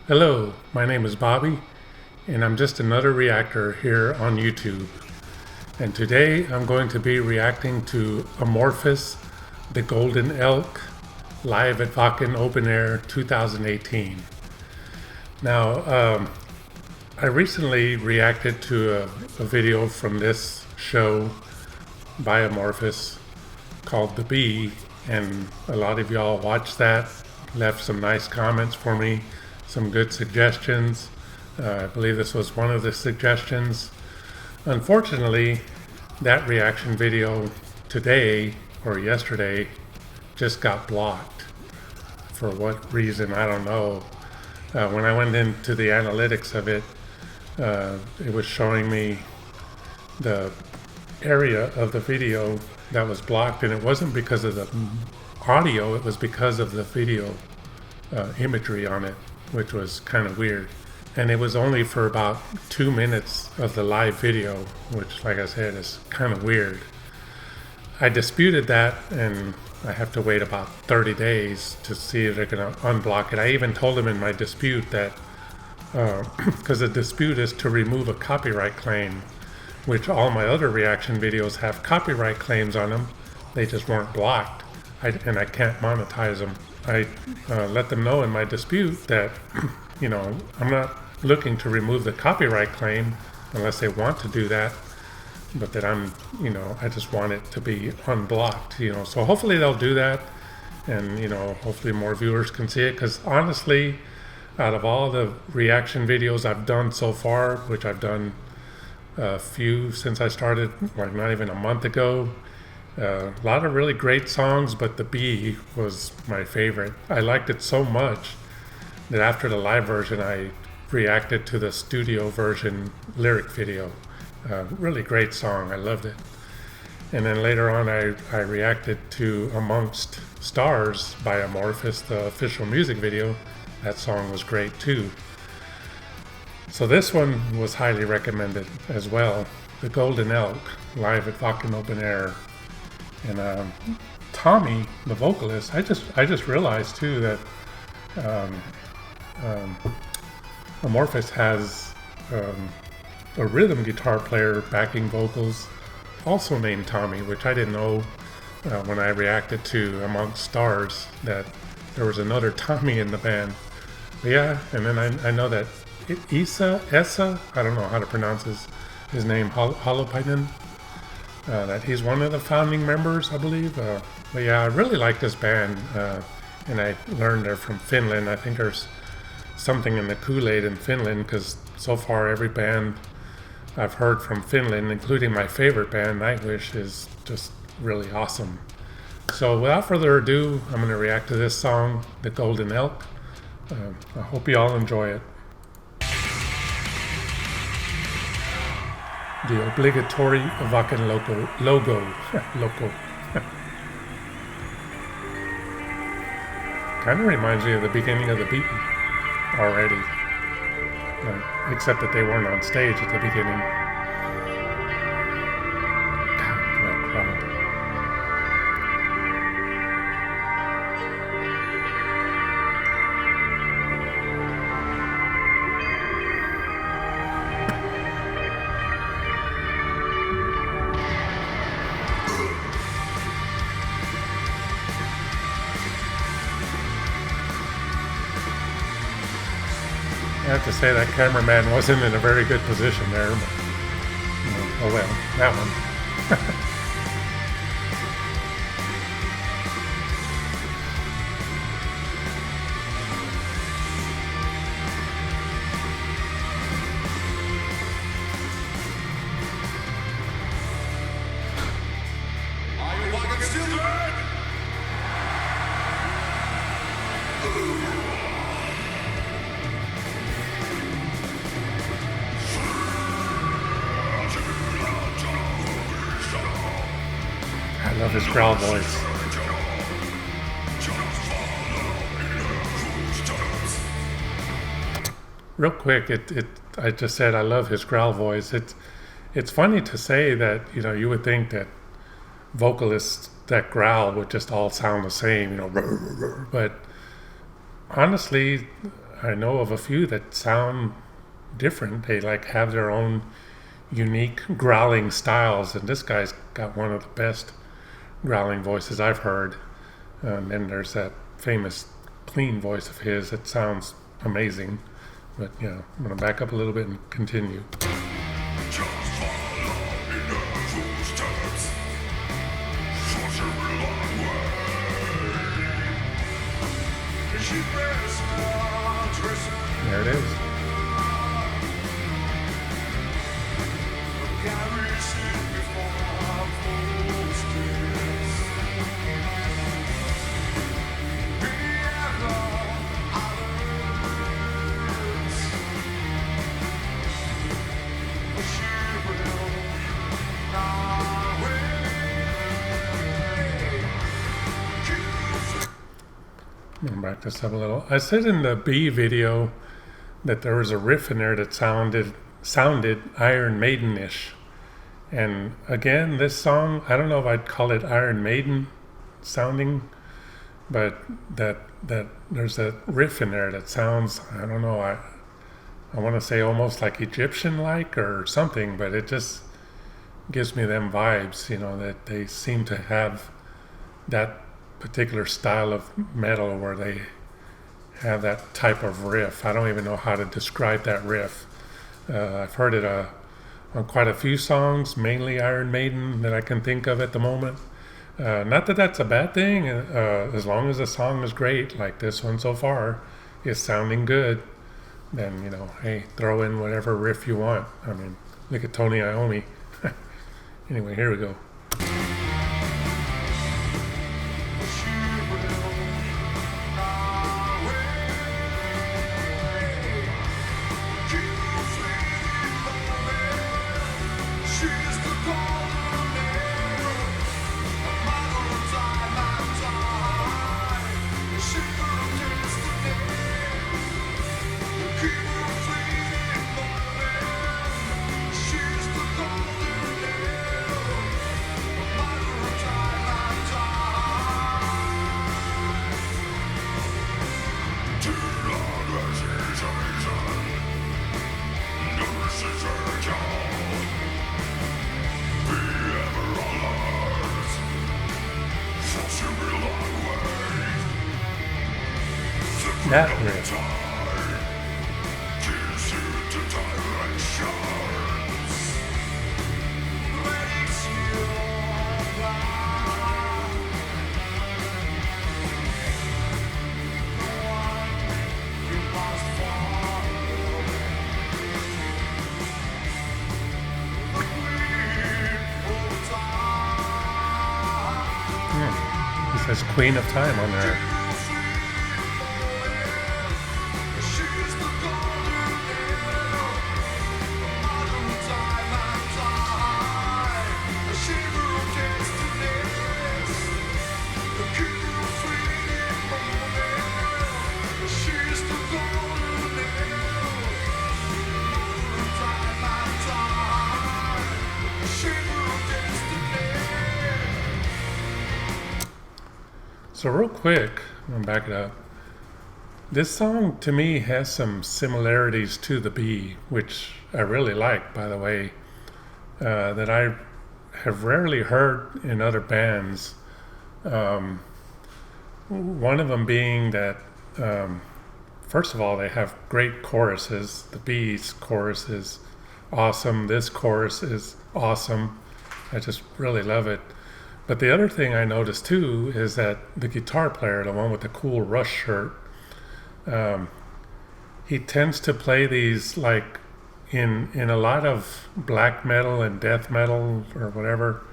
Hello, my name is Bobby, and I'm just another reactor here on YouTube. And today I'm going to be reacting to Amorphis, the Golden Elk, live at Wacken Open Air 2018. Now, I recently reacted to a video from this show by Amorphis called The Bee, and a lot of y'all watched that, left some nice comments for me, some good suggestions. I believe this was one of the suggestions. Unfortunately, that reaction video today or yesterday just got blocked. For what reason, I don't know. When I went into the analytics of it, it was showing me the area of the video that was blocked, and it wasn't because of the audio, it was because of the video imagery on it, which was kind of weird. And it was only for about 2 minutes of the live video, which, like I said, is kind of weird. I disputed that, and I have to wait about 30 days to see if they're going to unblock it. I even told them in my dispute that, because the dispute is to remove a copyright claim, which all my other reaction videos have copyright claims on them. They just weren't blocked, and I can't monetize them. I let them know in my dispute that, I'm not looking to remove the copyright claim unless they want to do that, but that I just want it to be unblocked, So hopefully they'll do that, and, hopefully more viewers can see it, because honestly, out of all the reaction videos I've done so far, which I've done a few since I started, like not even a month ago, a lot of really great songs, but The Bee was my favorite. I liked it so much that after the live version, I reacted to the studio version lyric video. Really great song. I loved it. And then later on, I reacted to Amongst Stars by Amorphis, the official music video. That song was great too. So this one was highly recommended as well. The Golden Elk, live at Wacken Open Air. And Tommy, the vocalist, I just realized too that Amorphis has a rhythm guitar player backing vocals, also named Tommy, which I didn't know when I reacted to Amongst Stars that there was another Tommy in the band. But yeah, and then I know that Essa, I don't know how to pronounce his name, Holopainen, that he's one of the founding members, I believe. But yeah, I really like this band, and I learned they're from Finland. I think there's something in the Kool-Aid in Finland, because so far every band I've heard from Finland, including my favorite band, Nightwish, is just really awesome. So without further ado, I'm going to react to this song, The Golden Elk. I hope you all enjoy it. The obligatory Wacken logo. Kind of reminds me of the beginning of The Bee already, except that they weren't on stage at the beginning. God, look at that crowd. I have to say that cameraman wasn't in a very good position there, but, oh well, that one. I love his growl voice. Real quick, I just said I love his growl voice. It's funny to say that, you would think that vocalists that growl would just all sound the same, but honestly, I know of a few that sound different. They like have their own unique growling styles, and this guy's got one of the best growling voices I've heard. And then there's that famous clean voice of his that sounds amazing. But I'm going to back up a little bit and continue. There it is. I'm going to back this up a little. I said in the B video that there was a riff in there that sounded Iron Maiden-ish. And again, this song, I don't know if I'd call it Iron Maiden sounding, but that there's a riff in there that sounds, I don't know, I want to say almost like Egyptian-like or something, but it just gives me them vibes, that they seem to have that particular style of metal where they have that type of riff. I don't even know how to describe that riff. I've heard it on quite a few songs, mainly Iron Maiden that I can think of at the moment. Not that that's a bad thing, as long as the song is great, like this one so far is sounding good, then, hey, throw in whatever riff you want. I mean, look at Tony Iommi. Anyway, here we go. That riff. It says Queen of Time on there. So real quick, I'm going to back it up. This song to me has some similarities to the Bee, which I really like, by the way, that I have rarely heard in other bands. One of them being that, first of all, they have great choruses. The Bee's chorus is awesome. This chorus is awesome. I just really love it. But the other thing I noticed too is that the guitar player, the one with the cool Rush shirt, he tends to play these like in a lot of black metal and death metal or whatever,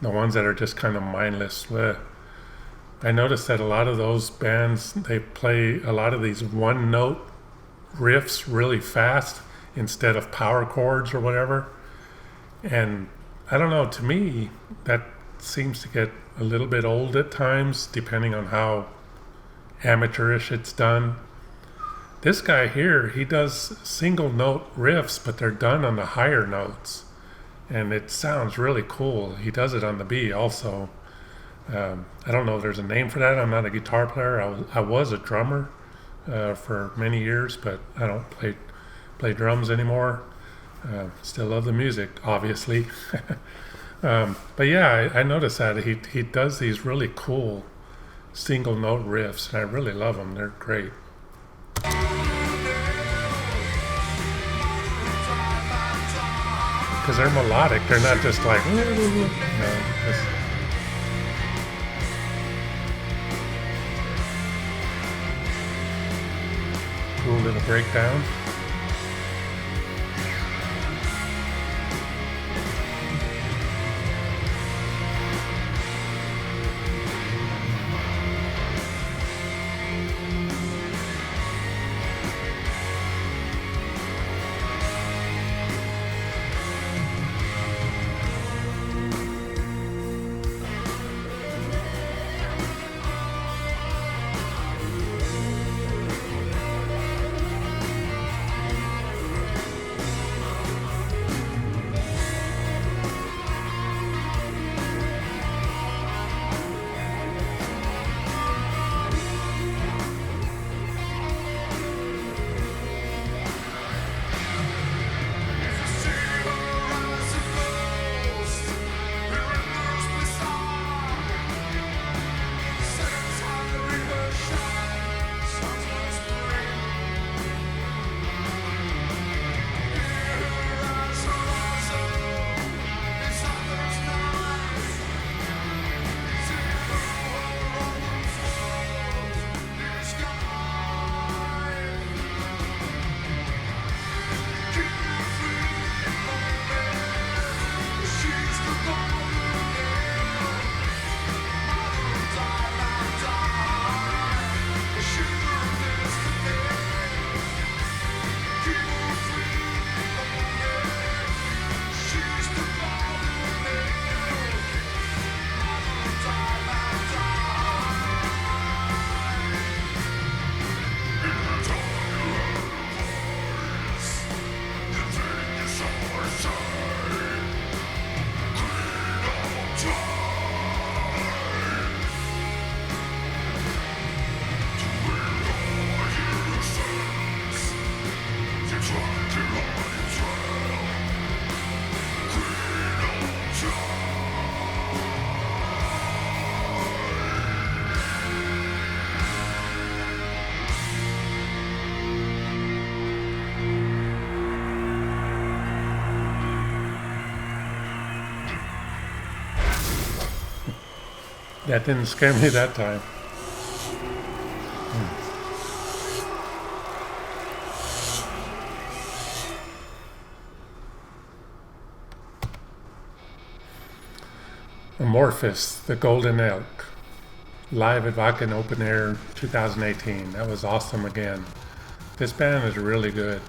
the ones that are just kind of mindless. I noticed that a lot of those bands, they play a lot of these one note riffs really fast instead of power chords or whatever. And I don't know, to me, that seems to get a little bit old at times, depending on how amateurish it's done. This guy here, he does single note riffs, but they're done on the higher notes, and it sounds really cool. He does it on the B also. I don't know if there's a name for that. I'm not a guitar player. I was a drummer for many years, but I don't play drums anymore. Still love the music, obviously. But yeah, I noticed that he does these really cool single note riffs, and I really love them. They're great. Because they're melodic. They're not just like, just cool little breakdown. That didn't scare me that time. Amorphis, the Golden Elk, live at Wacken Open Air 2018. That was awesome again. This band is really good.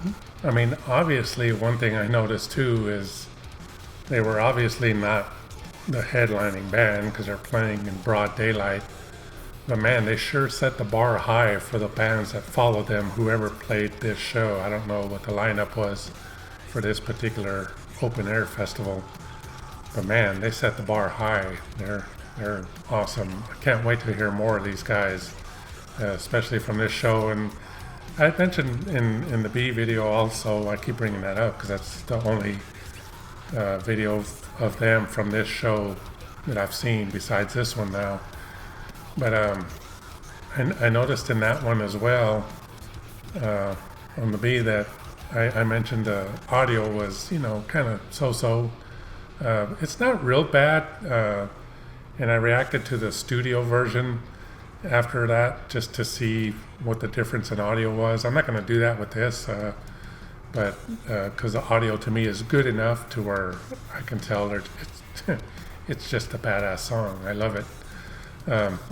I mean, obviously, one thing I noticed too is they were obviously not the headlining band because they're playing in broad daylight. But man, they sure set the bar high for the bands that followed them, whoever played this show. I don't know what the lineup was for this particular open air festival. But man, they set the bar high. They're awesome. I can't wait to hear more of these guys, especially from this show. And I mentioned in the B video also, I keep bringing that up because that's the only video of them from this show that I've seen besides this one now. But I noticed in that one as well, on the B, that I mentioned the audio was, kind of so-so. It's not real bad, and I reacted to the studio version after that just to see what the difference in audio was. I'm not going to do that with this, but because the audio to me is good enough to where I can tell it's just a badass song. I love it.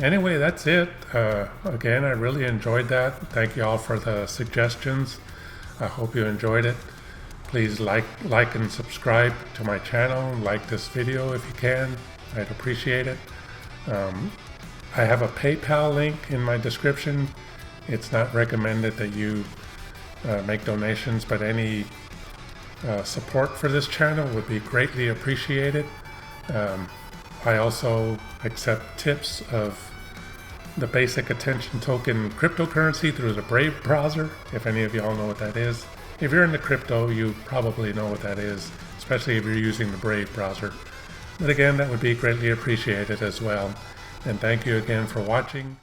Anyway, that's it. Again, I really enjoyed that. Thank you all for the suggestions. I hope you enjoyed it. Please like and subscribe to my channel. Like this video if you can. I'd appreciate it. I have a PayPal link in my description. It's not recommended that you make donations, but any support for this channel would be greatly appreciated. I also accept tips of the basic attention token cryptocurrency through the Brave browser, if any of y'all know what that is. If you're into crypto, you probably know what that is, especially if you're using the Brave browser. But again, that would be greatly appreciated as well. And thank you again for watching.